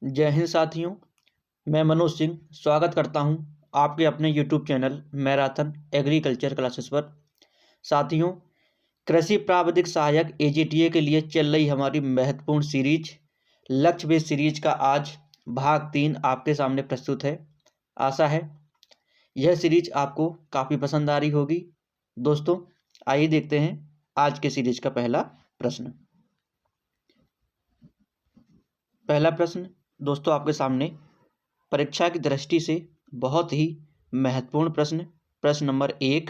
जय हिंद साथियों, मैं मनोज सिंह स्वागत करता हूं आपके अपने YouTube channel marathon agriculture classes पर। साथियों, कृषि प्राविधिक सहायक एजीटीए के लिए चल रही हमारी महत्वपूर्ण सीरीज लक्ष्य बेस्ड सीरीज का आज भाग 3 आपके सामने प्रस्तुत है। आशा है यह सीरीज आपको काफ़ी पसंद आ रही होगी। दोस्तों, आइए देखते हैं आज के सीरीज का पहला प्रश्न। पहला प्रश्न दोस्तों आपके सामने परीक्षा की दृष्टि से बहुत ही महत्वपूर्ण प्रश्न नंबर 1।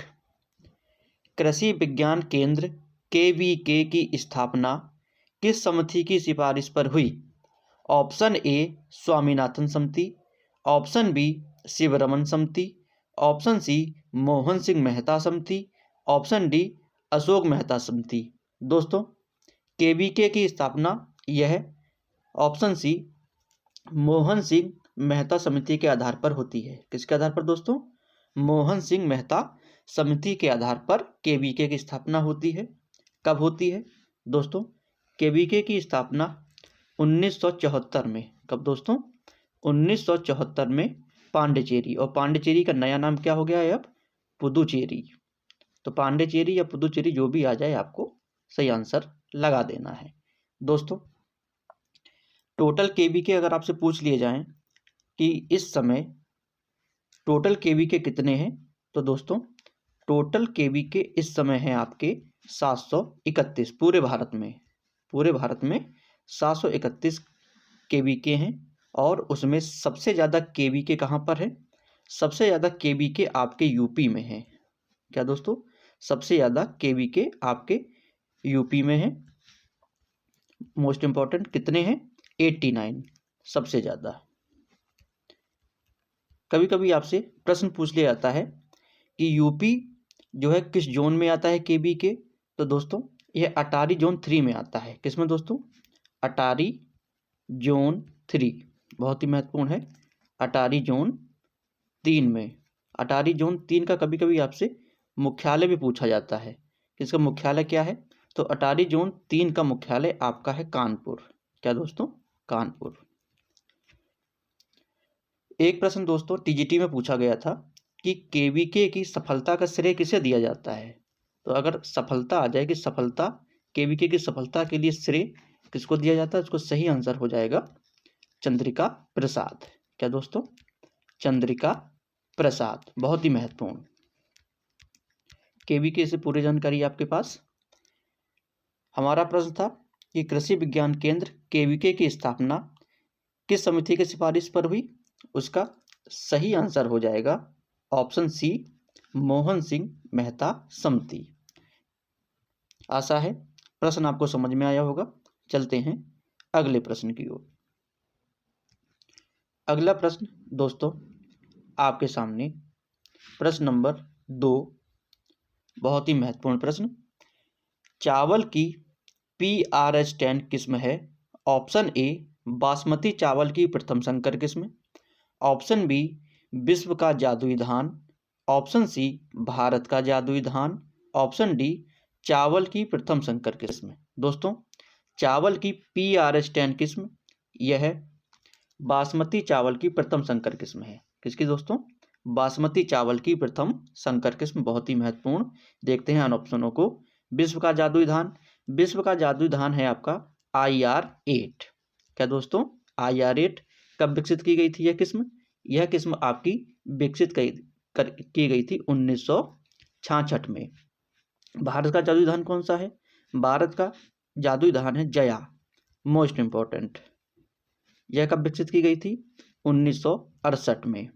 कृषि विज्ञान केंद्र KVK की स्थापना किस समिति की सिफारिश पर हुई? ऑप्शन ए स्वामीनाथन समिति, ऑप्शन बी शिवरमन समिति, ऑप्शन सी मोहन सिंह मेहता समिति, ऑप्शन डी अशोक मेहता समिति। दोस्तों, KVK की स्थापना यह ऑप्शन सी मोहन सिंह मेहता समिति के आधार पर होती है। किसके आधार पर दोस्तों? मोहन सिंह मेहता समिति के आधार पर KVK की स्थापना होती है। कब होती है दोस्तों? KVK की स्थापना 1974 में। कब दोस्तों? 1974 में पांडिचेरी, और पांडिचेरी का नया नाम क्या हो गया है अब? पुदुचेरी। तो पांडिचेरी या पुदुचेरी जो भी आ जाए आपको सही आंसर लगा देना है। दोस्तों, टोटल KVK अगर आपसे पूछ लिए जाएं कि इस समय टोटल KVK कितने हैं, तो दोस्तों टोटल KVK इस समय है आपके 731 पूरे भारत में 731 KVK हैं। और उसमें सबसे ज़्यादा KVK कहाँ पर है? सबसे ज़्यादा KVK आपके यूपी में है। क्या दोस्तों? सबसे ज़्यादा KVK आपके यूपी में है। मोस्ट इंपॉर्टेंट कितने हैं? 89 सबसे ज़्यादा। कभी कभी आपसे प्रश्न पूछ लिया जाता है कि यूपी जो है किस जोन में आता है KVK? तो दोस्तों यह अटारी जोन 3 में आता है। किसमें दोस्तों? अटारी जोन 3 बहुत ही महत्वपूर्ण है। अटारी जोन 3 में। अटारी जोन 3 का कभी कभी आपसे मुख्यालय भी पूछा जाता है कि इसका मुख्यालय क्या है? तो अटारी जोन 3 का मुख्यालय आपका है कानपुर। क्या दोस्तों? कानपुर। एक प्रश्न दोस्तों TGT में पूछा गया था कि KVK की सफलता का श्रेय किसे दिया जाता है? तो अगर सफलता आ जाए कि सफलता KVK की सफलता के लिए श्रेय किसको दिया जाता है, उसको सही आंसर हो जाएगा चंद्रिका प्रसाद। क्या दोस्तों? चंद्रिका प्रसाद। बहुत ही महत्वपूर्ण। KVK से पूरी जानकारी आपके पास। हमारा प्रश्न था कि कृषि विज्ञान केंद्र KVK की स्थापना किस समिति की सिफारिश पर हुई? उसका सही आंसर हो जाएगा ऑप्शन सी मोहन सिंह मेहता समिति। आशा है प्रश्न आपको समझ में आया होगा। चलते हैं अगले प्रश्न की ओर। अगला प्रश्न दोस्तों आपके सामने प्रश्न नंबर 2, बहुत ही महत्वपूर्ण प्रश्न। चावल की PRS10 किस्म है? ऑप्शन ए बासमती चावल की प्रथम संकर किस्म, ऑप्शन बी विश्व का जादुई धान, ऑप्शन सी भारत का जादुई धान, ऑप्शन डी चावल की प्रथम संकर किस्म। दोस्तों, चावल की PRS10 किस्म यह बासमती चावल की प्रथम संकर किस्म है। किसकी दोस्तों? बासमती चावल की प्रथम संकर किस्म। बहुत ही महत्वपूर्ण। देखते हैं इन ऑप्शनों को। विश्व का जादुई धान, विश्व का जादुई धान है आपका IR8। क्या दोस्तों? IR8 कब विकसित की गई थी यह किस्म? यह किस्म आपकी विकसित की गई थी 1966 में। भारत का जादुई धान कौन सा है? भारत का जादुई धान है जया। Most important. यह कब विकसित की गई थी? 1968 में।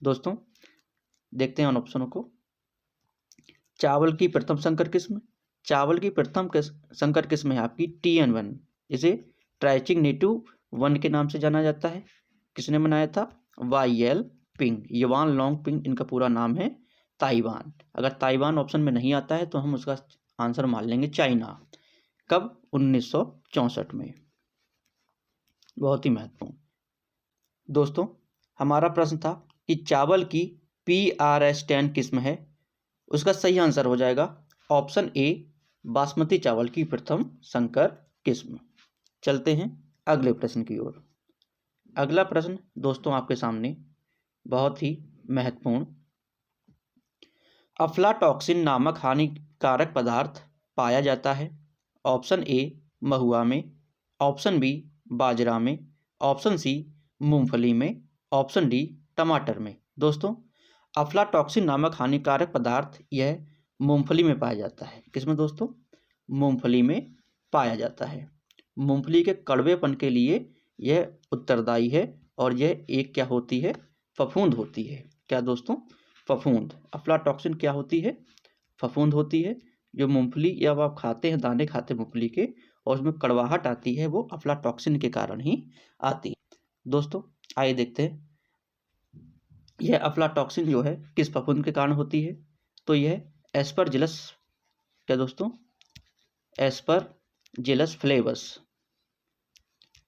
दोस्तों देखते हैं उन ऑप्शनों को। चावल की प्रथम संकर किस्म, चावल की प्रथम संकर किस्म है आपकी TN1। इसे ट्राइचिंग नेटिव 1 के नाम से जाना जाता है। किसने बनाया था? YL पिंग, युवान लॉन्ग पिंग इनका पूरा नाम है। ताइवान। अगर ताइवान ऑप्शन में नहीं आता है तो हम उसका आंसर मान लेंगे चाइना। कब? 1964 में। बहुत ही महत्वपूर्ण। दोस्तों हमारा प्रश्न था कि चावल की PRS10 किस्म है, उसका सही आंसर हो जाएगा ऑप्शन ए बासमती चावल की प्रथम संकर किस्म। चलते हैं अगले प्रश्न की ओर। अगला प्रश्न दोस्तों आपके सामने बहुत ही महत्वपूर्ण, अफ्लाटॉक्सिन नामक हानिकारक पदार्थ पाया जाता है। ऑप्शन ए महुआ में, ऑप्शन बी बाजरा में, ऑप्शन सी मूंगफली में, ऑप्शन डी टमाटर में। दोस्तों अफ्लाटॉक्सिन नामक हानिकारक पदार्थ यह मूंगफली में पाया जाता है। किसमें दोस्तों? मूंगफली में पाया जाता है। मूंगफली के कड़वेपन के लिए यह उत्तरदायी है और यह एक क्या होती है? फफूंद होती है। क्या दोस्तों? फफूंद। अफ्लाटॉक्सिन क्या होती है? फफूंद होती है। जो मूंगफली या आप खाते हैं, दाने खाते हैं मूंगफली के, और उसमें कड़वाहट आती है, वो अफ्लाटॉक्सिन के कारण ही आती है। दोस्तों आइए देखते हैं यह अफ्लाटॉक्सिन जो है किस फफूंद के कारण होती है। तो यह एस्परजिलस, क्या दोस्तों? एस्परजिलस फ्लेवस,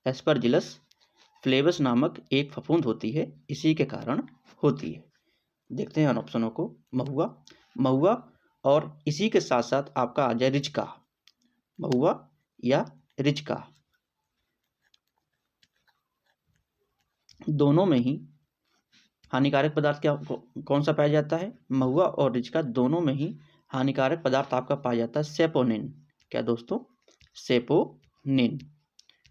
एस्परजिलस फ्लेवस नामक एक फफूंद होती है, इसी के कारण होती है। देखते हैं ऑप्शनों को। महुआ, महुआ और इसी के साथ साथ आपका आ जाए रिचका, महुआ या रिचका, दोनों में ही हानिकारक पदार्थ क्या कौन सा पाया जाता है? महुआ और रिचका दोनों में ही हानिकारक पदार्थ आपका पाया जाता है सेपोनिन। क्या दोस्तों? सेपोनिन।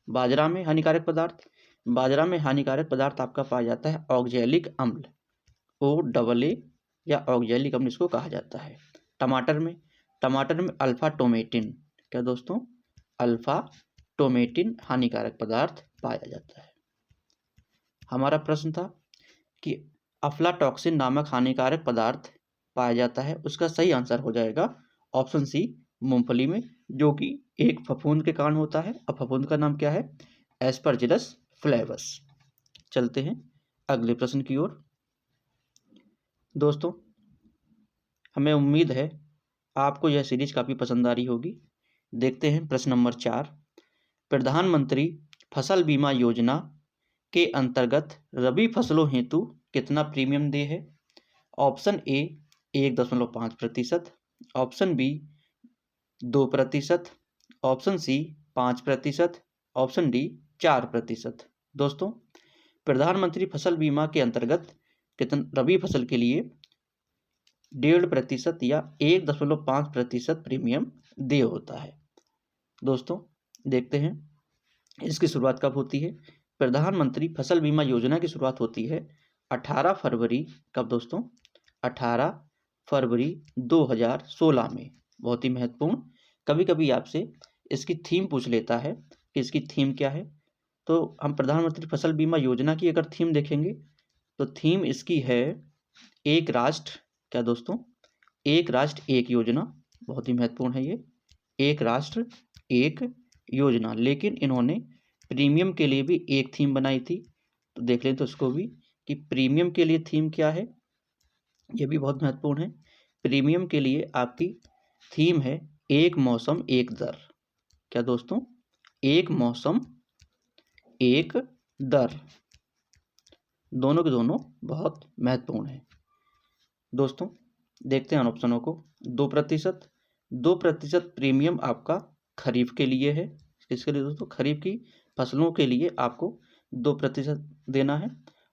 बाजरा में हानिकारक पदार्थ, बाजरा में हानिकारक पदार्थ आपका पाया जाता है ऑक्जेलिक अम्ल, OAA या ऑक्जेलिक अम्ल इसको कहा जाता है। टमाटर में, टमाटर में अल्फा टोमेटिन, क्या दोस्तों? अल्फा टोमेटिन हानिकारक पदार्थ पाया जाता है। हमारा प्रश्न था कि अफ्लाटॉक्सिन नामक हानिकारक पदार्थ पाया जाता है, उसका सही आंसर हो जाएगा ऑप्शन सी मूंगफली में, जो कि एक फफूंद के कारण होता है। और फफूंद का नाम क्या है? एस्परजिलस फ्लेवस। चलते हैं अगले प्रश्न की ओर। दोस्तों हमें उम्मीद है आपको यह सीरीज काफ़ी पसंद आ रही होगी। देखते हैं प्रश्न नंबर 4, प्रधानमंत्री फसल बीमा योजना के अंतर्गत रबी फसलों हेतु कितना प्रीमियम दे है? Option A 1.5%, option B 2%, option C 5%, option D 4%। दोस्तों प्रधानमंत्री फसल बीमा के अंतर्गत कितना रबी फसल के लिए 1.5% या 1.5% प्रीमियम दे होता है। दोस्तों देखते हैं इसकी शुरुआत कब होती है। प्रधानमंत्री फसल बीमा योजना की शुरुआत होती है 18 फरवरी, कब दोस्तों? 18 फरवरी 2016 में। बहुत ही महत्वपूर्ण, कभी कभी आपसे इसकी थीम पूछ लेता है कि इसकी थीम क्या है। तो हम प्रधानमंत्री फसल बीमा योजना की अगर थीम देखेंगे तो थीम इसकी है एक राष्ट्र, क्या दोस्तों? एक राष्ट्र एक योजना। बहुत ही महत्वपूर्ण है ये, एक राष्ट्र एक योजना। लेकिन इन्होंने प्रीमियम के लिए भी एक थीम बनाई थी, तो देख लें तो इसको भी कि प्रीमियम के लिए थीम क्या है। ये भी बहुत महत्वपूर्ण है। प्रीमियम के लिए आपकी थीम है एक मौसम एक दर। क्या दोस्तों? एक मौसम एक दर। दोनों के दोनों बहुत महत्वपूर्ण है। दोस्तों देखते हैं ऑप्शनों को। 2%, 2% प्रीमियम आपका खरीफ के लिए है। किसके लिए दोस्तों? खरीफ की फसलों के लिए आपको 2% देना है।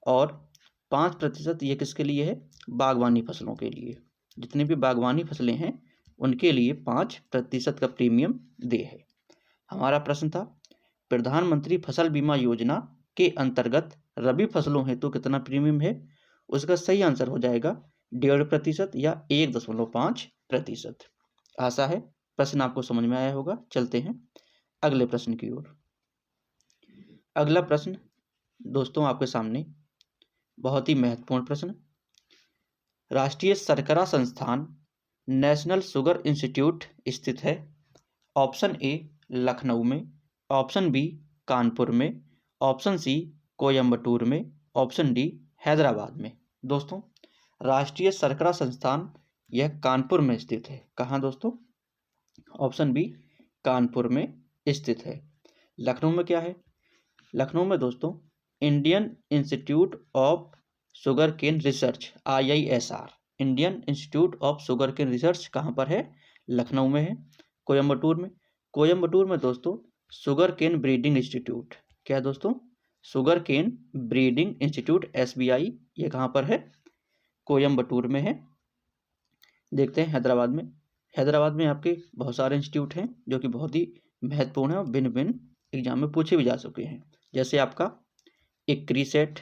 और 5% ये किसके लिए है? बागवानी फसलों के लिए। जितनी भी बागवानी फसलें हैं उनके लिए 5% का प्रीमियम दे है। हमारा प्रश्न था प्रधानमंत्री फसल बीमा योजना के अंतर्गत रबी फसलों हेतु कितना प्रीमियम है? उसका सही आंसर हो जाएगा 1.5% या 1.5%। आशा है प्रश्न आपको समझ में आया होगा। चलते हैं अगले प्रश्न की ओर। अगला प्रश्न दोस्तों आपके सामने बहुत ही महत्वपूर्ण प्रश्न, राष्ट्रीय शर्करा संस्थान नेशनल शुगर इंस्टीट्यूट स्थित है। ऑप्शन ए लखनऊ में, ऑप्शन बी कानपुर में, ऑप्शन सी कोयम्बटूर में, ऑप्शन डी हैदराबाद में। दोस्तों राष्ट्रीय शर्करा संस्थान यह कानपुर में स्थित है। कहाँ दोस्तों? ऑप्शन बी कानपुर में स्थित है। लखनऊ में क्या है? लखनऊ में दोस्तों Indian Institute of Sugar Cane Research, IISR, Indian Institute of Sugar Cane Research कहाँ पर है? लखनऊ में है। कोयम्बटूर में, कोयम्बटूर में दोस्तों शुगर केन ब्रीडिंग इंस्टीट्यूट, क्या दोस्तों? Sugar cane breeding institute SBI, ये कहाँ पर है? कोयम्बटूर में है। देखते हैं हैदराबाद में। हैदराबाद में आपके बहुत सारे इंस्टीट्यूट हैं जो कि बहुत ही महत्वपूर्ण है और भिन्न भिन्न एग्जाम में पूछे भी जा चुके हैं। जैसे आपका इक्रीसेट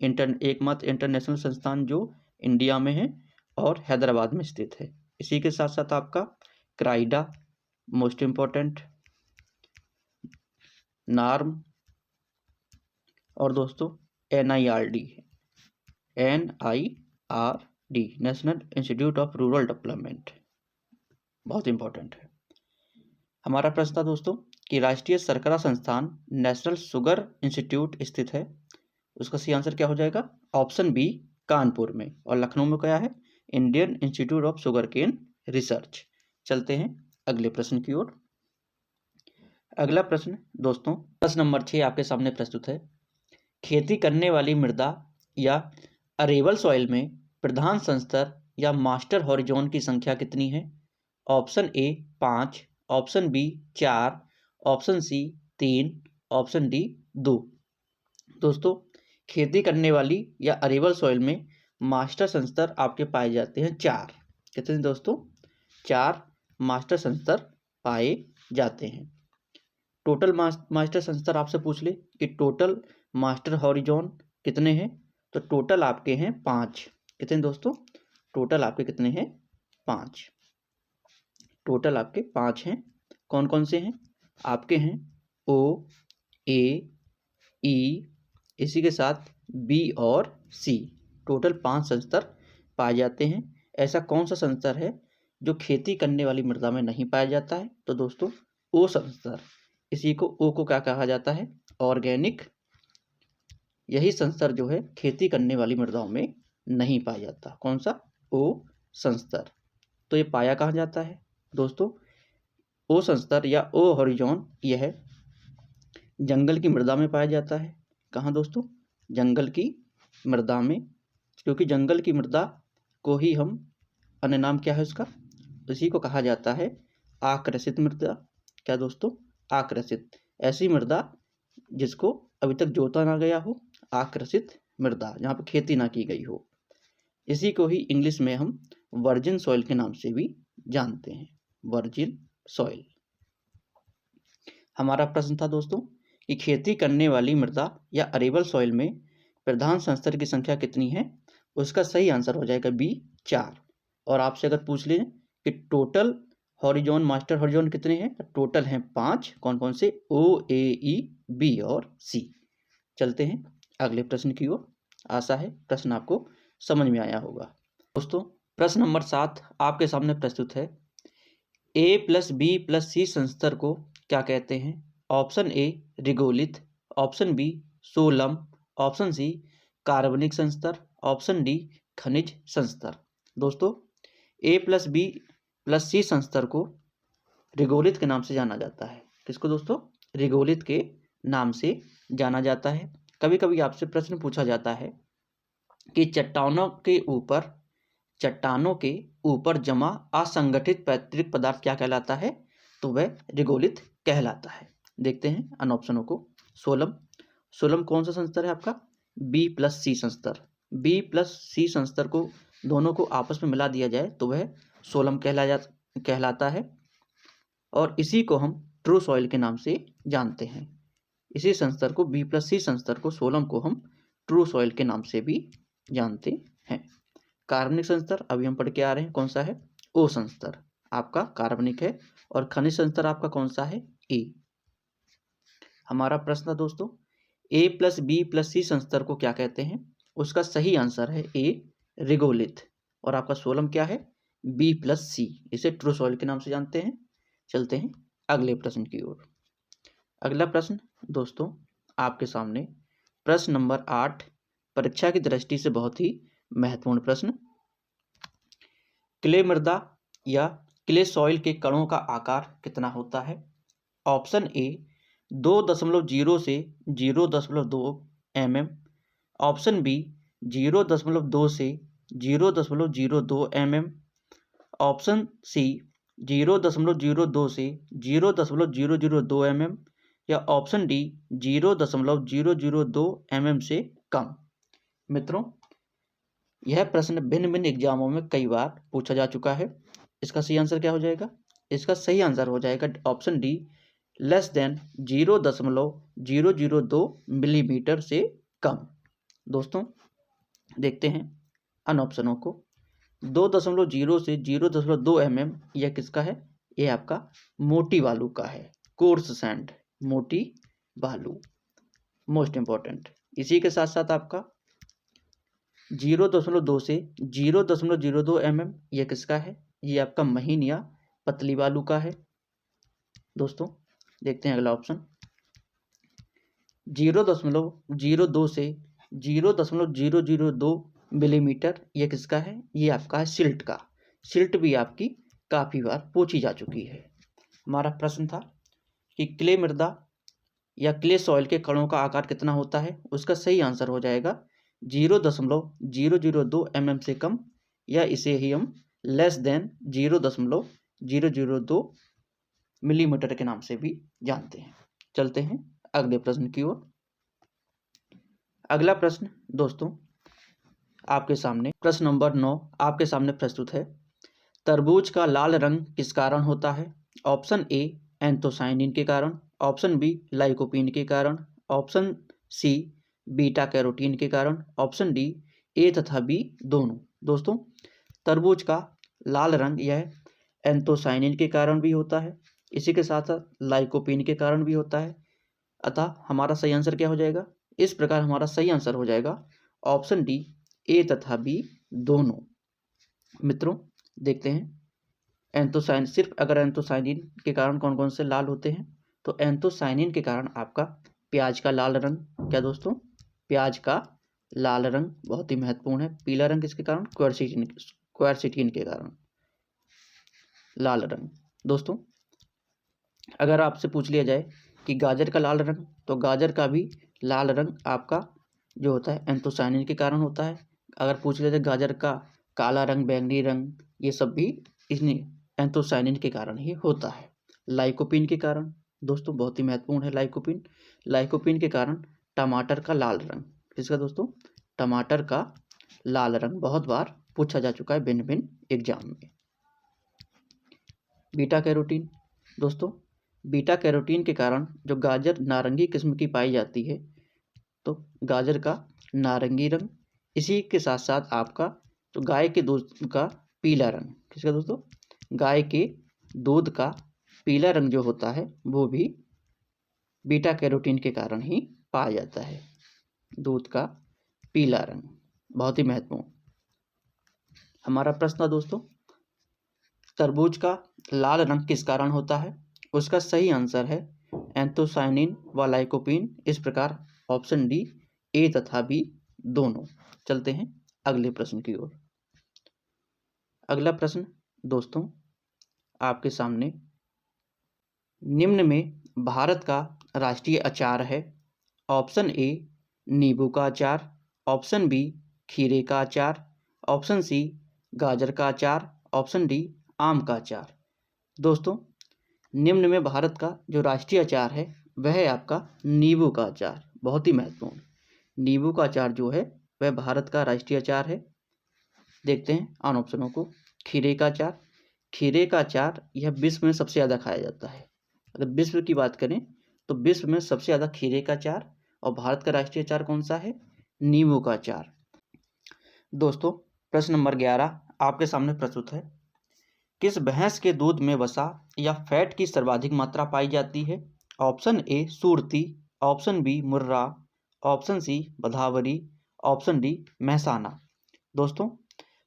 एकमात्र इंटरनेशनल संस्थान जो इंडिया में है और हैदराबाद में स्थित है। इसी के साथ साथ आपका क्राइडा मोस्ट इम्पोर्टेंट, नार्म, और दोस्तों NIRD national institute of rural development, बहुत इंपॉर्टेंट है। हमारा प्रश्न था दोस्तों कि राष्ट्रीय शर्करा संस्थान नेशनल शुगर इंस्टीट्यूट स्थित है, उसका सही आंसर क्या हो जाएगा? ऑप्शन बी कानपुर में। और लखनऊ में क्या है? Indian Institute of Sugar Cane Research. चलते हैं अगले प्रश्न की ओर। अगला प्रश्न दोस्तों प्रश्न नंबर 6 आपके सामने प्रस्तुत है। खेती करने वाली मृदा या अरेबल सॉइल में प्रधान संस्तर या मास्टर हॉरिजॉन की संख्या कितनी है? Option A 5, option B 4, option C 3, option D 2। दोस्तों खेती करने वाली या अरेबल सॉइल में मास्टर संस्तर आपके पाए जाते हैं 4। कितने दोस्तों? 4 मास्टर संस्तर पाए जाते हैं। टोटल मास्टर संस्तर आपसे पूछ ले कि टोटल मास्टर हॉरिजॉन कितने हैं, तो टोटल आपके हैं 5। कितने दोस्तों? टोटल आपके कितने हैं? 5। टोटल आपके 5 हैं। कौन कौन से हैं? आपके हैं O, A, E, इसी के साथ B और C। टोटल 5 संस्तर पाए जाते हैं। ऐसा कौन सा संस्तर है जो खेती करने वाली मृदा में नहीं पाया जाता है? तो दोस्तों O संस्तर। इसी को O को क्या कहा जाता है? ऑर्गेनिक। यही संस्तर जो है खेती करने वाली मृदाओं में नहीं पाया जाता। कौन सा? O संस्तर। तो ये पाया कहाँ जाता है दोस्तों? O संस्तर या O हॉरिजॉन यह जंगल की मृदा में पाया जाता है। कहाँ दोस्तों? जंगल की मृदा में, क्योंकि जंगल की मृदा को ही हम, अन्य नाम क्या है उसका? इसी को कहा जाता है आक्रसित मृदा। क्या दोस्तों? आक्रसित। ऐसी मृदा जिसको अभी तक जोता ना गया हो, आक्रसित मृदा, जहाँ पर खेती ना की गई हो। इसी को ही इंग्लिश में हम वर्जिन सॉइल के नाम से भी जानते हैं, वर्जिन सॉइल। हमारा प्रश्न था दोस्तों कि खेती करने वाली मृदा या अरेबल सॉइल में प्रधान संस्तर की संख्या कितनी है? उसका सही आंसर हो जाएगा बी 4। और आपसे अगर पूछ लें कि टोटल हॉरिजॉन मास्टर हॉरिजॉन कितने हैं, तो टोटल हैं 5। कौन कौन से? O, A, E, B और C। चलते हैं अगले प्रश्न की ओर। आशा है प्रश्न आपको समझ में आया होगा। दोस्तों प्रश्न नंबर 7 आपके सामने प्रस्तुत है। A + B + C संस्तर को क्या कहते हैं? Option A regolith, option B solum, option C कार्बनिक संस्तर, ऑप्शन डी खनिज संस्तर। दोस्तों A + B + C संस्तर को रिगोलिथ के नाम से जाना जाता है। किसको दोस्तों? रिगोलिथ के नाम से जाना जाता है। कभी कभी आपसे प्रश्न पूछा जाता है कि चट्टानों के ऊपर जमा असंगठित पैतृक पदार्थ क्या कहलाता है? तो वह रिगोलिथ कहलाता है। देखते हैं अन ऑप्शनों को। सोलम कौन सा संस्तर है आपका? B + C संस्तर। B + C संस्तर को दोनों को आपस में मिला दिया जाए तो वह सोलम कहलाता है। और इसी को हम ट्रू सॉइल के नाम से जानते हैं। इसी संस्तर को B + C संस्तर को, सोलम को हम ट्रू सॉइल के नाम से भी जानते हैं। कार्बनिक संस्तर अभी हम पढ़ के आ रहे हैं, कौन सा है? O संस्तर आपका कार्बनिक है। और खनिज संस्तर आपका कौन सा है? A। हमारा प्रश्न था दोस्तों A + B + C संस्तर को क्या कहते हैं? उसका सही आंसर है A रिगोलिथ। और आपका सोलम क्या है? B + C। इसे ट्रू सॉइल के नाम से जानते हैं। चलते हैं अगले प्रश्न की ओर। अगला प्रश्न दोस्तों आपके सामने प्रश्न नंबर 8, परीक्षा की दृष्टि से बहुत ही महत्वपूर्ण प्रश्न। क्ले मृदा या क्ले सॉइल के कणों का आकार कितना होता है? ऑप्शन ए 2.0 से 0.2 mm, ऑप्शन बी 0.2 से 0.02 mm, ऑप्शन सी 0.02 से 0.002 mm, या ऑप्शन डी 0.002 mm से कम। मित्रों, यह प्रश्न भिन्न भिन्न एग्जामों में कई बार पूछा जा चुका है। इसका सही आंसर क्या हो जाएगा? इसका सही आंसर हो जाएगा option D less than 0.002 millimetre से कम। दोस्तों, देखते हैं अन ऑप्शनों को। 2.0 से 0.2 mm यह किसका है? यह आपका मोटी बालू का है, कोर्स सैंड, मोटी बालू, मोस्ट इंपॉर्टेंट। इसी के साथ साथ आपका 0.2 से 0.02 mm यह किसका है? ये आपका महीन या पतली बालू का है। दोस्तों, देखते हैं अगला ऑप्शन। 0.02 से 0.002 मिलीमीटर यह किसका है? ये आपका है सिल्ट का। सिल्ट भी आपकी काफ़ी बार पूछी जा चुकी है। हमारा प्रश्न था कि क्ले मृदा या क्ले सॉइल के कणों का आकार कितना होता है? उसका सही आंसर हो जाएगा 0.002 mm से कम, या इसे ही हम लेस देन 0.002 मिलीमीटर के नाम से भी जानते हैं। चलते हैं अगले प्रश्न की ओर। अगला प्रश्न दोस्तों आपके सामने, प्रश्न नंबर 9 आपके सामने प्रस्तुत है। तरबूज का लाल रंग किस कारण होता है? ऑप्शन ए एंथोसाइनिन के कारण, ऑप्शन बी लाइकोपीन के कारण, ऑप्शन सी बीटा कैरोटीन के कारण, ऑप्शन डी ए तथा बी दोनों। दोस्तों, तरबूज का लाल रंग यह एंथोसाइनिन के कारण भी होता है, इसी के साथ साथ लाइकोपीन के कारण भी होता है। अतः हमारा सही आंसर क्या हो जाएगा? इस प्रकार हमारा सही आंसर हो जाएगा ऑप्शन डी ए तथा बी दोनों। मित्रों, देखते हैं एंथोसाइन, सिर्फ अगर एंथोसाइनिन के कारण कौन कौन से लाल होते हैं, तो एंथोसाइनिन के कारण आपका प्याज का लाल रंग, क्या दोस्तों? प्याज का लाल रंग बहुत ही महत्वपूर्ण है। पीला रंग किसके कारण? क्वेरसिटीन के कारण लाल रंग। दोस्तों, अगर आपसे पूछ लिया जाए कि गाजर का लाल रंग, तो गाजर का भी लाल रंग आपका जो होता है एंथोसाइनिन के कारण होता है। अगर पूछ लिया जाए गाजर का काला रंग, बैंगनी रंग, ये सब भी इसने एंथोसाइनिन के कारण ही होता है। लाइकोपीन के कारण, दोस्तों बहुत ही महत्वपूर्ण है लाइकोपीन। लाइकोपीन के कारण टमाटर का लाल रंग, किसका दोस्तों? टमाटर का लाल रंग बहुत बार पूछा जा चुका है भिन्न भिन्न एग्जाम में। बीटा कैरोटीन, दोस्तों बीटा कैरोटीन के कारण जो गाजर नारंगी किस्म की पाई जाती है, तो गाजर का नारंगी रंग, इसी के साथ साथ आपका तो गाय के दूध का पीला रंग, किसका दोस्तों? गाय के दूध का पीला रंग जो होता है वो भी बीटा कैरोटीन के कारण ही पाया जाता है। दूध का पीला रंग बहुत ही महत्वपूर्ण। हमारा प्रश्न था दोस्तों, तरबूज का लाल रंग किस कारण होता है? उसका सही आंसर है एंथोसाइनिन व लाइकोपीन। इस प्रकार ऑप्शन डी ए तथा बी दोनों। चलते हैं अगले प्रश्न की ओर। अगला प्रश्न दोस्तों आपके सामने, निम्न में भारत का राष्ट्रीय अचार है। ऑप्शन ए नींबू का अचार, ऑप्शन बी खीरे का अचार, ऑप्शन सी गाजर का अचार, ऑप्शन डी आम का अचार। दोस्तों, निम्न में भारत का जो राष्ट्रीय अचार है वह है आपका नींबू का अचार, बहुत ही महत्वपूर्ण। नींबू का अचार जो है वह भारत का राष्ट्रीय अचार है। देखते हैं आन ऑप्शनों को। खीरे का अचार, खीरे का अचार यह विश्व में सबसे ज़्यादा खाया जाता है। अगर विश्व की बात करें तो विश्व में सबसे ज़्यादा खीरे का अचार, और भारत का राष्ट्रीय अचार कौन सा है? नींबू का अचार। दोस्तों, प्रश्न नंबर 11 आपके सामने प्रस्तुत है। किस भैंस के दूध में वसा या फैट की सर्वाधिक मात्रा पाई जाती है? Option A Surti, option B Murrah, option C Bhadawari, option D Mehsana. दोस्तों,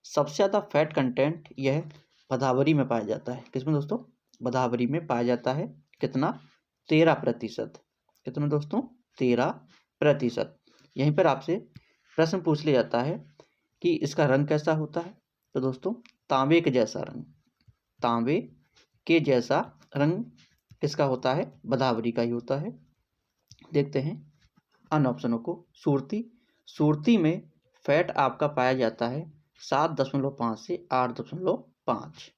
सबसे ज़्यादा फैट कंटेंट यह भदावरी में पाया जाता है। किसमें दोस्तों? भदावरी में पाया जाता है। कितना? 13%। कितना दोस्तों? 13%। यहीं पर आपसे प्रश्न पूछ लिया जाता है कि इसका रंग कैसा होता है, तो दोस्तों तांबे के जैसा रंग, तांबे के जैसा रंग किसका होता है? भदावरी का ही होता है। देखते हैं अन्य ऑप्शनों को। सुरती, सुरती में फैट आपका पाया जाता है 7.5 से 8.5।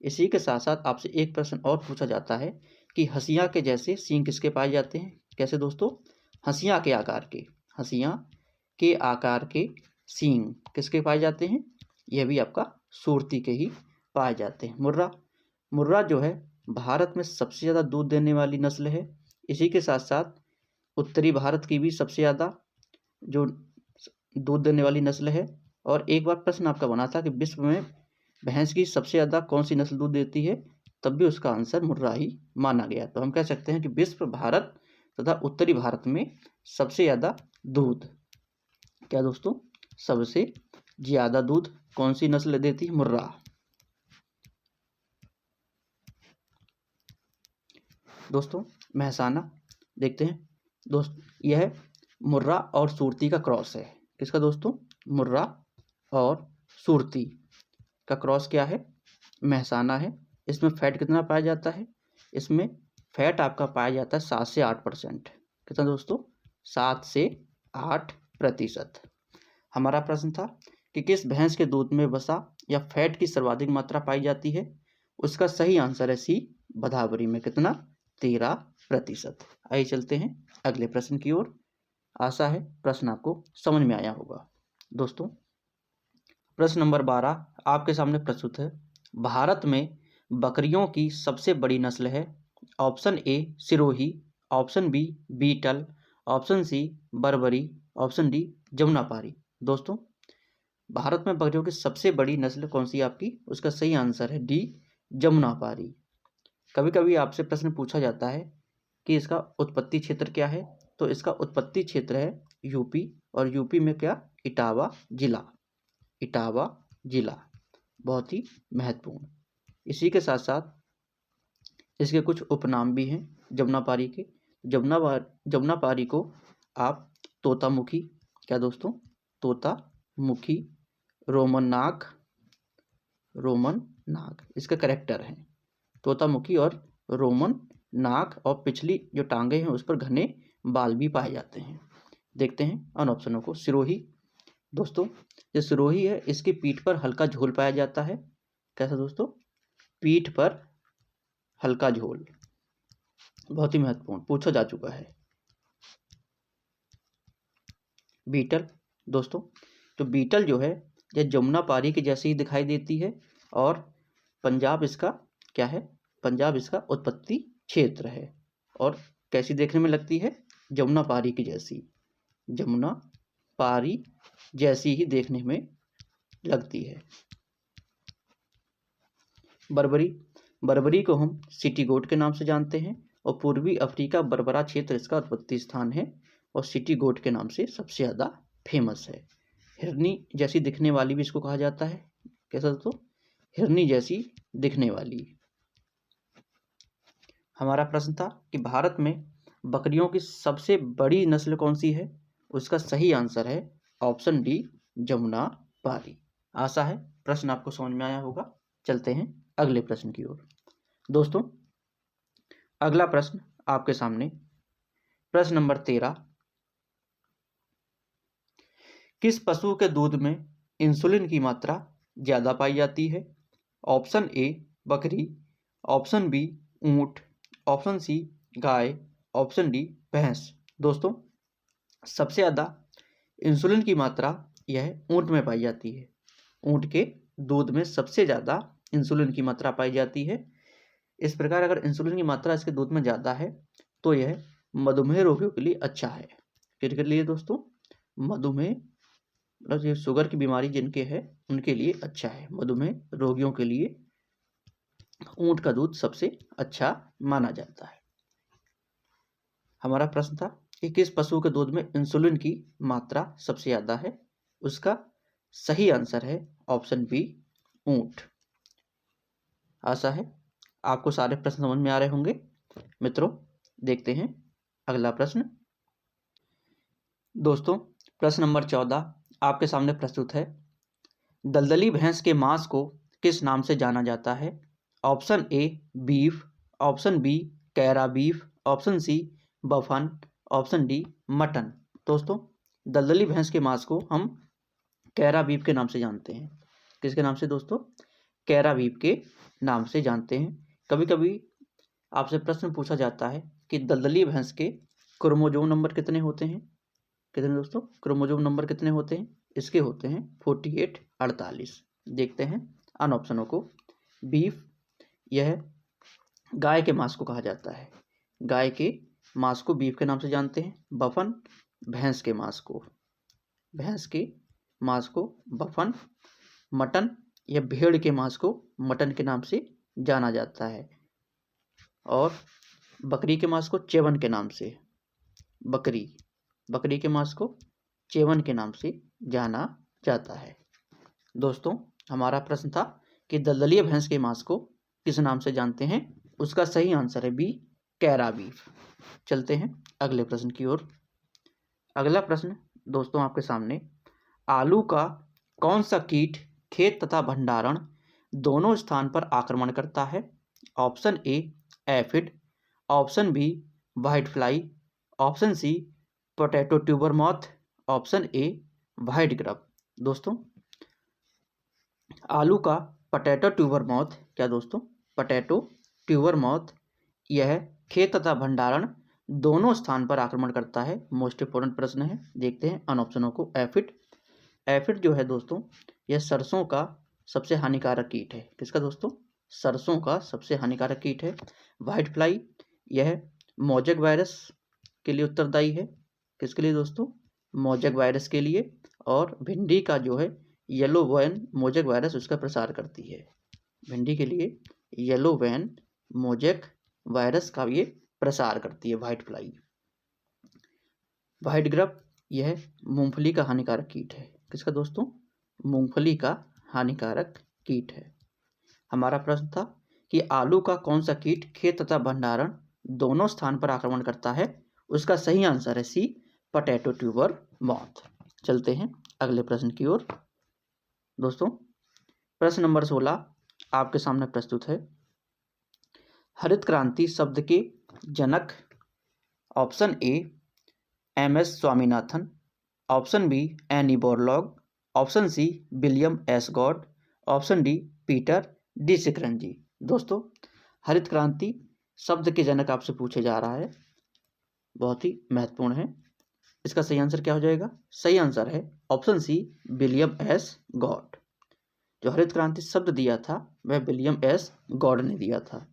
इसी के साथ साथ आपसे एक प्रश्न और पूछा जाता है कि हंसिया के जैसे सींग किसके पाए जाते हैं? कैसे दोस्तों? हंसिया के आकार के, हंसिया के आकार के सींग किसके पाए जाते हैं? यह भी आपका सुरती के ही पाए जाते हैं। मुर्रा, मुर्रा जो है भारत में सबसे ज़्यादा दूध देने वाली नस्ल है। इसी के साथ साथ उत्तरी भारत की भी सबसे ज़्यादा जो दूध देने वाली नस्ल है। और एक बार प्रश्न आपका बना था कि विश्व में भैंस की सबसे ज़्यादा कौन सी नस्ल दूध देती है, तब भी उसका आंसर मुर्रा ही माना गया। तो हम कह सकते हैं कि विश्व, भारत तथा उत्तरी भारत में सबसे ज़्यादा दूध, क्या दोस्तों, सबसे ज़्यादा दूध कौन सी नस्ल देती है? मुर्रा। दोस्तों मेहसाना देखते हैं दोस्त, यह मुर्रा और सुरती का क्रॉस है। किसका दोस्तों? मुर्रा और सुरती का क्रॉस क्या है? मेहसाना है। इसमें फैट कितना पाया जाता है? इसमें फैट आपका पाया जाता है 7 से 8%। कितना दोस्तों? 7 से 8%। हमारा प्रश्न था कि किस भैंस के दूध में वसा या फैट की सर्वाधिक मात्रा पाई जाती है? उसका सही आंसर है सी, भदावरी में। कितना? 13%। आइए चलते हैं अगले प्रश्न की ओर। आशा है प्रश्न आपको समझ में आया होगा। दोस्तों प्रश्न नंबर 12 आपके सामने प्रस्तुत है। भारत में बकरियों की सबसे बड़ी नस्ल है। Option A Sirohi, option B Beetal, option C Barbari, option D Jamunapari. दोस्तों भारत में बकरियों की सबसे बड़ी नस्ल कौन सी आपकी? उसका सही आंसर है डी, जमुनापारी। कभी कभी आपसे प्रश्न पूछा जाता है कि इसका उत्पत्ति क्षेत्र क्या है, तो इसका उत्पत्ति क्षेत्र है यूपी, और यूपी में क्या? इटावा जिला। इटावा जिला बहुत ही महत्वपूर्ण। इसी के साथ साथ इसके कुछ उपनाम भी हैं जमुनापारी के। जमुनापारी को आप तोतामुखी, क्या दोस्तों? तोतामुखी, रोमन नाग इसका करेक्टर है। तोतामुखी और रोमन नाक, और पिछली जो टांगे हैं उस पर घने बाल भी पाए जाते हैं। देखते हैं उन ऑप्शनों को। सिरोही, दोस्तों जो सिरोही है इसकी पीठ पर हल्का झोल पाया जाता है। कैसा दोस्तों? पीठ पर हल्का झोल, बहुत ही महत्वपूर्ण, पूछा जा चुका है। बीटल, दोस्तों तो बीटल जो है यह जमुनापारी की जैसी ही दिखाई देती है, और पंजाब इसका क्या है? पंजाब इसका उत्पत्ति क्षेत्र है। और कैसी देखने में लगती है? जमुनापारी की जैसी, जमुनापारी जैसी ही देखने में लगती है। बर्बरी को हम सिटी गोट के नाम से जानते हैं, और पूर्वी अफ्रीका बर्बरा क्षेत्र इसका उत्पत्ति स्थान है, और सिटी गोट के नाम से सबसे ज़्यादा फेमस है। हिरनी जैसी दिखने वाली भी इसको कहा जाता है। कैसा दोस्तों? हिरनी जैसी दिखने वाली। हमारा प्रश्न था कि भारत में बकरियों की सबसे बड़ी नस्ल कौन सी है? उसका सही आंसर है ऑप्शन डी, जमुनापारी। आशा है प्रश्न आपको समझ में आया होगा। चलते हैं अगले प्रश्न की ओर। दोस्तों अगला प्रश्न आपके सामने, प्रश्न नंबर 13। किस पशु के दूध में इंसुलिन की मात्रा ज्यादा पाई जाती है? ऑप्शन ए बकरी, ऑप्शन बी ऊंट, ऑप्शन सी गाय, ऑप्शन डी भैंस। दोस्तों सबसे ज़्यादा इंसुलिन की मात्रा यह ऊंट में पाई जाती है। ऊंट के दूध में सबसे ज़्यादा इंसुलिन की मात्रा पाई जाती है। इस प्रकार अगर इंसुलिन की मात्रा इसके दूध में ज़्यादा है तो यह मधुमेह रोगियों के लिए अच्छा है। किसके लिए दोस्तों? मधुमेह, मतलब ये शुगर की बीमारी जिनके है उनके लिए अच्छा है। मधुमेह रोगियों के लिए ऊंट का दूध सबसे अच्छा माना जाता है। हमारा प्रश्न था कि किस पशु के दूध में इंसुलिन की मात्रा सबसे ज़्यादा है? उसका सही आंसर है ऑप्शन बी, ऊंट। आशा है आपको सारे प्रश्न समझ में आ रहे होंगे। मित्रों देखते हैं अगला प्रश्न। दोस्तों प्रश्न नंबर 14 आपके सामने प्रस्तुत है। दलदली भैंस के मांस को किस नाम से जाना जाता है? Option A beef, option B carabeef, option C बफन, ऑप्शन डी मटन। दोस्तों दलदली भैंस के मांस को हम कैरा बीफ के नाम से जानते हैं। किसके नाम से दोस्तों? कैरा बीफ के नाम से जानते हैं। कभी कभी आपसे प्रश्न पूछा जाता है कि दलदली भैंस के क्रोमोजोम नंबर कितने होते हैं? कितने दोस्तों? क्रोमोजोम नंबर कितने होते हैं? इसके होते हैं 48, 48। देखते हैं अन ऑप्शनों को। बीफ, यह गाय के मांस को कहा जाता है। गाय के मांस को बीफ के नाम से जानते हैं। बफन, भैंस के मांस को, भैंस के मांस को बफन। मटन, यह भेड़ के मांस को मटन के नाम से जाना जाता है। और बकरी के मांस को चेवन के नाम से, बकरी के मांस को चेवन के नाम से जाना जाता है। दोस्तों, हमारा प्रश्न था कि दलदली भैंस के मांस को किस नाम से जानते हैं? उसका सही आंसर है बी, कैरा बीफ। चलते हैं अगले प्रश्न की ओर। अगला प्रश्न दोस्तों आपके सामने, आलू का कौन सा कीट खेत तथा भंडारण दोनों स्थान पर आक्रमण करता है? Option A aphid, option B white fly, option C potato tuber moth, option A white grub. दोस्तों, आलू का पोटैटो ट्यूबर मॉथ, क्या दोस्तों? पोटैटो ट्यूबर मॉथ यह खेत तथा भंडारण दोनों स्थान पर आक्रमण करता है। मोस्ट इंपोर्टेंट प्रश्न है, देखते हैं अन ऑप्शनों को। एफिड, एफिड जो है दोस्तों, यह सरसों का सबसे हानिकारक कीट है। किसका दोस्तों? सरसों का सबसे हानिकारक कीट है। व्हाइट फ्लाई, यह मोजेक वायरस के लिए उत्तरदायी है। किसके लिए दोस्तों? मोजेक वायरस के लिए। और भिंडी का जो है येलो वैन मोजेक वायरस उसका प्रसार करती है। भिंडी के लिए येलो वैन मोजेक वायरस का ये प्रसार करती है व्हाइट फ्लाई। व्हाइट ग्रब, यह मूंगफली का हानिकारक कीट है। किसका दोस्तों? मूंगफली का हानिकारक कीट है। हमारा प्रश्न था कि आलू का कौन सा कीट खेत तथा भंडारण दोनों स्थान पर आक्रमण करता है? उसका सही आंसर है सी, पोटैटो ट्यूबर मॉथ। चलते हैं अगले प्रश्न की ओर। दोस्तों, प्रश्न नंबर 16 आपके सामने प्रस्तुत है। हरित क्रांति शब्द के जनक, option A M S. Swaminathan, option B एनी Borlaug, option C William S Gaud, option D Peter D सिकरेंजी। दोस्तों, हरित क्रांति शब्द के जनक आपसे पूछे जा रहा है, बहुत ही महत्वपूर्ण है। इसका सही आंसर क्या हो जाएगा? सही आंसर है option C William S Gaud. जो हरित क्रांति शब्द दिया था वह विलियम एस गॉड ने दिया था।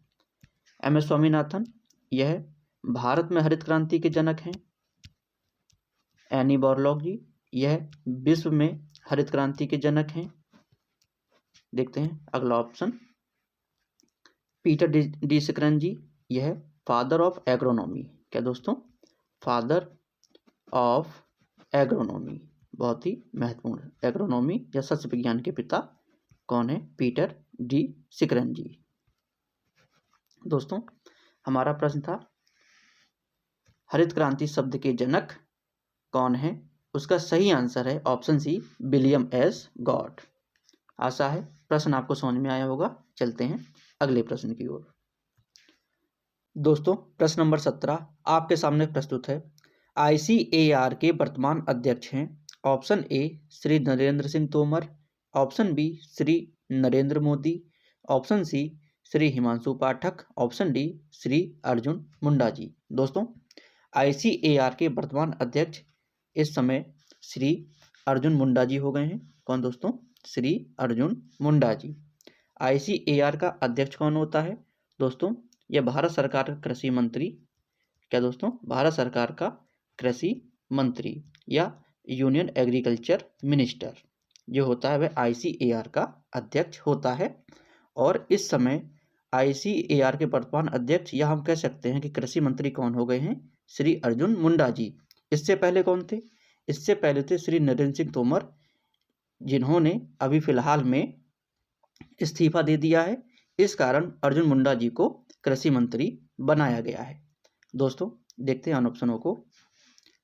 एम.एस. स्वामीनाथन, यह भारत में हरित क्रांति के जनक हैं। एनी बोरलॉग जी, यह विश्व में हरित क्रांति के जनक हैं। देखते हैं अगला ऑप्शन। पीटर डी सिकरेंजी, यह फादर ऑफ एग्रोनॉमी। क्या दोस्तों? फादर ऑफ एग्रोनॉमी, बहुत ही महत्वपूर्ण। एग्रोनॉमी या सस्य विज्ञान के पिता कौन है? पीटर डी सिकरेंजी। दोस्तों, हमारा प्रश्न था हरित क्रांति शब्द के जनक कौन है? उसका सही आंसर है option C William S Gaud. आशा है प्रश्न आपको समझ में आया होगा। चलते हैं अगले प्रश्न की ओर। दोस्तों, प्रश्न नंबर 17 आपके सामने प्रस्तुत है। ICAR के वर्तमान अध्यक्ष हैं। Option A Shri Narendra Singh Tomar, option B Shri Narendra Modi, option C Shri Himanshu Pathak, option D Shri Arjun Munda ji. दोस्तों, ICAR के वर्तमान अध्यक्ष इस समय श्री अर्जुन मुंडा जी हो गए हैं। कौन दोस्तों? श्री अर्जुन मुंडा जी। ICAR का अध्यक्ष कौन होता है? दोस्तों, यह भारत सरकार का कृषि मंत्री, क्या दोस्तों? भारत सरकार का कृषि मंत्री या यूनियन एग्रीकल्चर मिनिस्टर जो होता है वह ICAR का अध्यक्ष होता है। और इस समय ICAR के वर्तमान अध्यक्ष या हम कह सकते हैं कि कृषि मंत्री कौन हो गए हैं? श्री अर्जुन मुंडा जी। इससे पहले कौन थे? इससे पहले थे श्री नरेंद्र सिंह तोमर, जिन्होंने अभी फिलहाल में इस्तीफा दे दिया है। इस कारण अर्जुन मुंडा जी को कृषि मंत्री बनाया गया है। दोस्तों, देखते हैं ऑप्शनों को।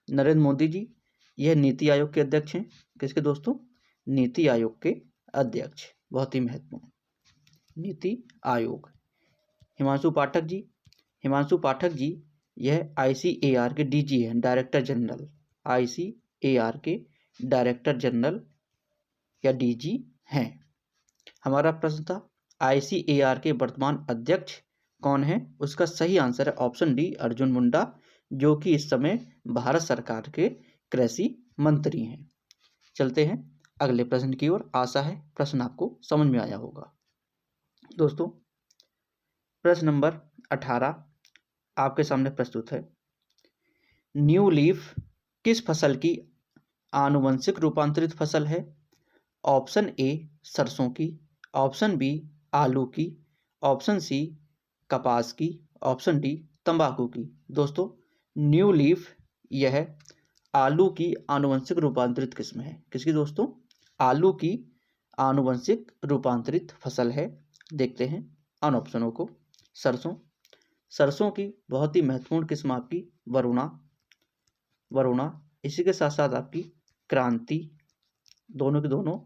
नरेंद्र मोदी जी, यह नीति आयोग के अध्यक्ष हैं। किसके दोस्तों? नीति आयोग के अध्यक्ष, बहुत ही महत्वपूर्ण, नीति आयोग। हिमांशु पाठक जी, हिमांशु पाठक जी यह ICAR के DG हैं, डायरेक्टर जनरल। ICAR के डायरेक्टर जनरल या DG हैं। हमारा प्रश्न था ICAR के वर्तमान अध्यक्ष कौन है? उसका सही आंसर है ऑप्शन डी अर्जुन मुंडा, जो कि इस समय भारत सरकार के कृषि मंत्री हैं। चलते हैं अगले प्रश्न की ओर। आशा है प्रश्न आपको समझ में आया होगा। दोस्तों प्रश्न नंबर 18 आपके सामने प्रस्तुत है। न्यू लीफ किस फसल की आनुवंशिक रूपांतरित फसल है? ऑप्शन ए सरसों की, ऑप्शन बी आलू की, ऑप्शन सी कपास की, ऑप्शन डी तंबाकू की। दोस्तों न्यू लीफ यह आलू की आनुवंशिक रूपांतरित किस्म है। किसकी दोस्तों? आलू की आनुवंशिक रूपांतरित फसल है। देखते हैं अन ऑप्शनों को। सरसों की बहुत ही महत्वपूर्ण किस्म आपकी वरुणा, इसी के साथ साथ आपकी क्रांति, दोनों के दोनों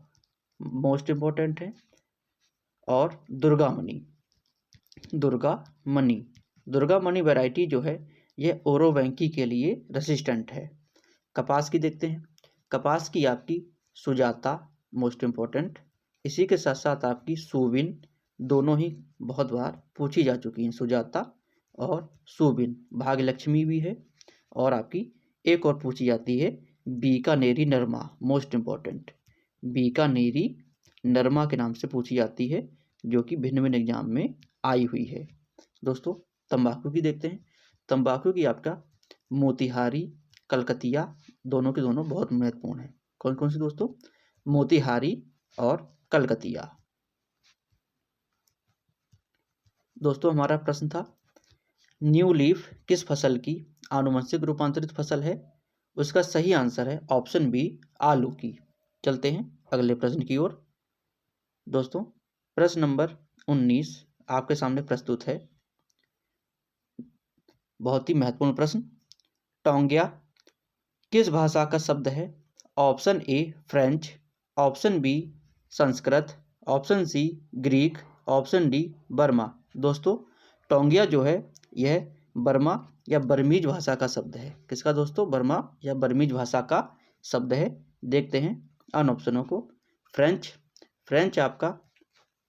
मोस्ट इंपॉर्टेंट है। और दुर्गामणि वैरायटी जो है यह ओरोवैंकी के लिए रेसिस्टेंट है। कपास की देखते हैं। कपास की आपकी सुजाता मोस्ट इंपॉर्टेंट, इसी के साथ साथ आपकी सुविन, दोनों ही बहुत बार पूछी जा चुकी हैं। सुजाता और सुविन, भाग्यलक्ष्मी भी है। और आपकी एक और पूछी जाती है बीकानेरी नरमा, मोस्ट इंपॉर्टेंट, बीकानेरी नरमा के नाम से पूछी जाती है, जो कि भिन्न भिन्न एग्जाम में आई हुई है। दोस्तों तंबाकू की देखते हैं। तंबाकू की आपका मोतिहारी, कलकतिया, दोनों के दोनों बहुत महत्वपूर्ण है। कौन कौन सी दोस्तों? मोतिहारी और कलकतिया। दोस्तों हमारा प्रश्न था न्यू लीफ किस फसल की आनुवंशिक रूपांतरित फसल है? उसका सही आंसर है ऑप्शन बी आलू की। चलते हैं अगले प्रश्न की ओर। दोस्तों प्रश्न नंबर 19 आपके सामने प्रस्तुत है। बहुत ही महत्वपूर्ण प्रश्न। टोंगिया किस भाषा का शब्द है? Option A French, option B Sanskrit, option C Greek, option D Burma. दोस्तों टोंगिया जो है यह बर्मा या बर्मीज भाषा का शब्द है। किसका दोस्तों? बर्मा या बर्मीज भाषा का शब्द है। देखते हैं अन ऑप्शनों को। फ्रेंच आपका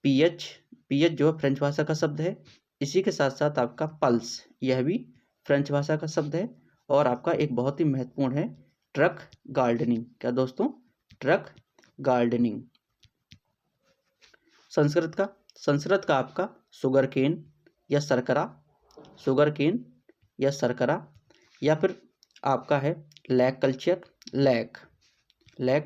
पीएच जो है फ्रेंच भाषा का शब्द है। इसी के साथ साथ आपका पल्स, यह भी फ्रेंच भाषा का शब्द है। और आपका एक बहुत ही महत्वपूर्ण है ट्रक गार्डनिंग। क्या दोस्तों? Truck gardening. संस्कृत का आपका शुगर केन या शर्करा, या फिर आपका है लैग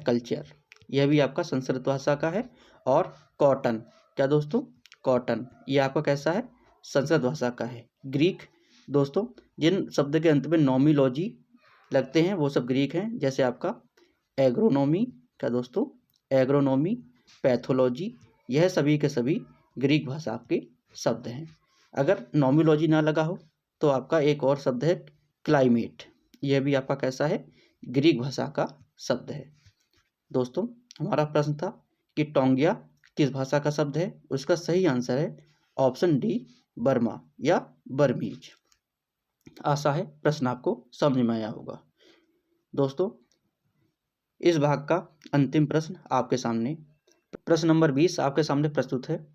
कल्चर, यह भी आपका संस्कृत भाषा का है। और कॉटन, क्या दोस्तों? कॉटन, यह आपका कैसा है? संस्कृत भाषा का है। ग्रीक दोस्तों जिन शब्द के अंत में नॉमिलॉजी लगते हैं वो सब ग्रीक हैं, जैसे आपका एग्रोनॉमी, क्या दोस्तों? एग्रोनॉमी, पैथोलॉजी, यह सभी के सभी ग्रीक भाषा के शब्द हैं। अगर नॉमिलॉजी ना लगा हो तो आपका एक और शब्द है क्लाइमेट, यह भी आपका कैसा है? ग्रीक भाषा का शब्द है। दोस्तों हमारा प्रश्न था कि टोंगिया किस भाषा का शब्द है? उसका सही आंसर है ऑप्शन डी बर्मा या बर्मीज। आशा है प्रश्न आपको समझ में आया होगा। दोस्तों इस भाग का अंतिम प्रश्न आपके सामने, प्रश्न नंबर 20 आपके सामने प्रस्तुत है।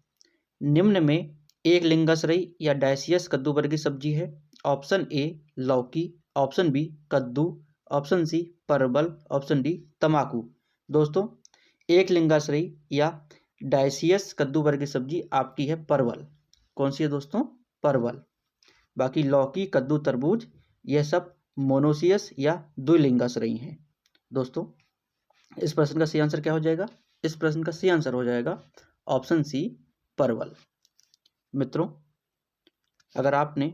निम्न में एक लिंगाश्रयी या डायसियस कद्दू वर्ग की सब्जी है। ऑप्शन ए लौकी, ऑप्शन बी कद्दू, ऑप्शन सी परवल, ऑप्शन डी तम्बाकू। दोस्तों एक लिंगाश्रयी या डायसियस कद्दू वर्ग की सब्जी आपकी है परवल। कौन सी है दोस्तों? परवल। बाकी लौकी, कद्दू, तरबूज यह सब मोनोसियस या द्विलिंगाश्रयी हैं। दोस्तों इस प्रश्न का सही आंसर क्या हो जाएगा? इस प्रश्न का सही आंसर हो जाएगा ऑप्शन सी परवल। मित्रों अगर आपने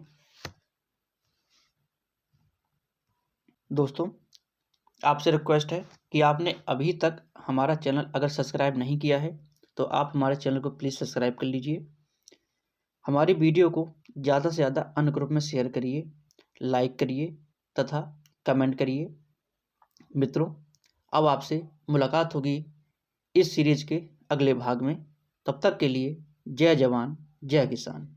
दोस्तों आपसे रिक्वेस्ट है कि आपने अभी तक हमारा चैनल अगर सब्सक्राइब नहीं किया है तो आप हमारे चैनल को प्लीज़ सब्सक्राइब कर लीजिए। हमारी वीडियो को ज़्यादा से ज़्यादा अन्य ग्रुप में शेयर करिए, लाइक करिए तथा कमेंट करिए। मित्रों अब आपसे मुलाकात होगी इस सीरीज के अगले भाग में। तब तक के लिए जय जवान जय किसान।